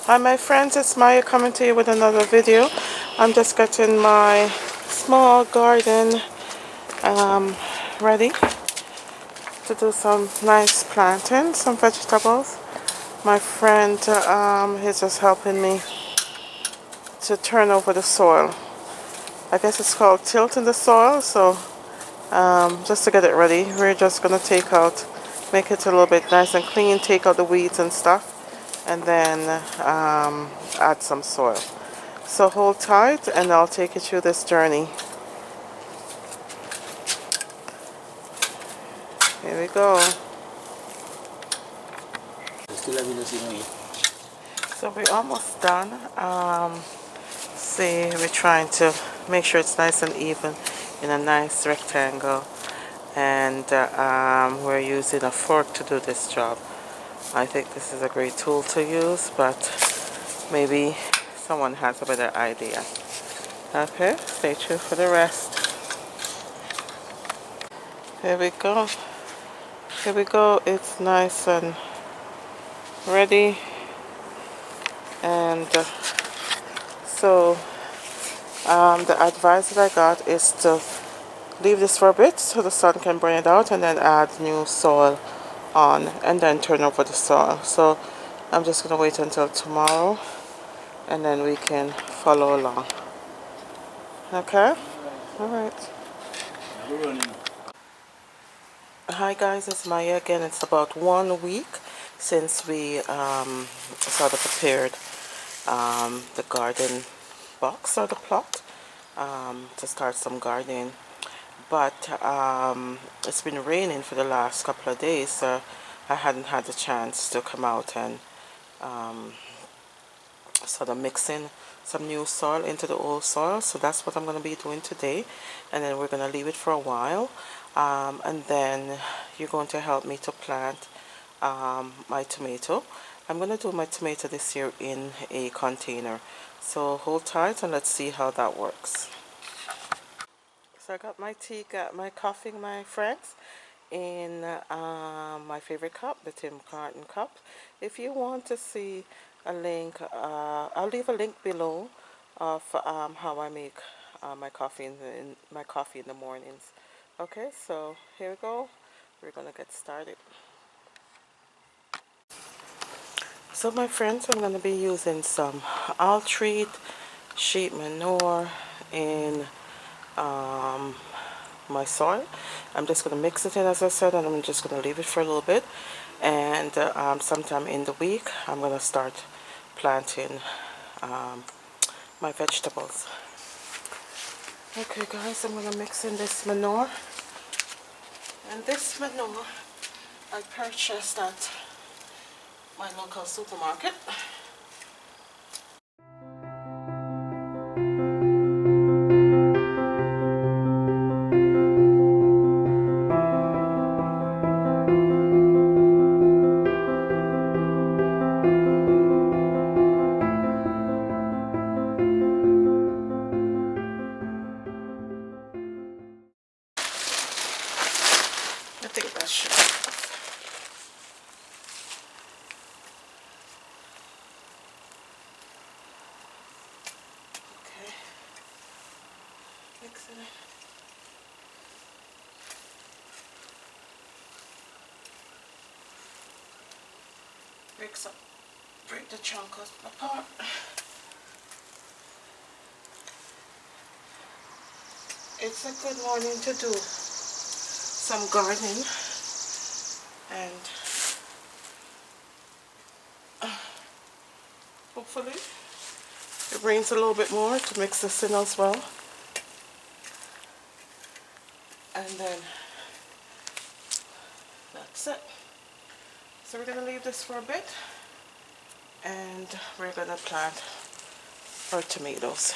Hi my friends, it's Maya coming to you with another video. I'm just getting my small garden ready to do some nice planting, some vegetables. My friend is just helping me to turn over the soil. I guess it's called tilting the soil, so just to get it ready, we're just going to make it a little bit nice and clean, take out the weeds and stuff, and then add some soil. So hold tight and I'll take you through this journey. Here we go. So we're almost done. See, we're trying to make sure it's nice and even in a nice rectangle. And we're using a fork to do this job. I think this is a great tool to use, but maybe someone has a better idea. Okay, stay tuned for the rest. Here we go. Here we go. It's nice and ready. And so the advice that I got is to leave this for a bit so the sun can burn it out, and then add new soil on and then turn over the soil. So I'm just going to wait until tomorrow and then we can follow along. Okay? Alright. Hi guys, it's Maya again. It's about 1 week since we sort of prepared the garden box or the plot to start some gardening. But it's been raining for the last couple of days, so I hadn't had the chance to come out and sort of mix in some new soil into the old soil. So that's what I'm going to be doing today, and then we're going to leave it for a while, and then you're going to help me to plant my tomato. I'm going to do my tomato this year in a container, so hold tight and let's see how that works. So I got my tea, got my coffee, my friends, in my favorite cup, the Tim Hortons cup. If you want to see a link, I'll leave a link below of how I make my coffee in the mornings. Okay, so here we go. We're gonna get started. So my friends, I'm gonna be using some All-Treat sheep manure in my soil. I'm just going to mix it in, as I said, and I'm just going to leave it for a little bit, and sometime in the week I'm going to start planting my vegetables. Okay guys, I'm going to mix in this manure, and this manure I purchased at my local supermarket. I think that should be enough. Okay, mix it in. Break the chunks apart. It's a good morning to do some gardening, and hopefully it rains a little bit more to mix this in as well. And then that's it. So we're going to leave this for a bit, and we're going to plant our tomatoes.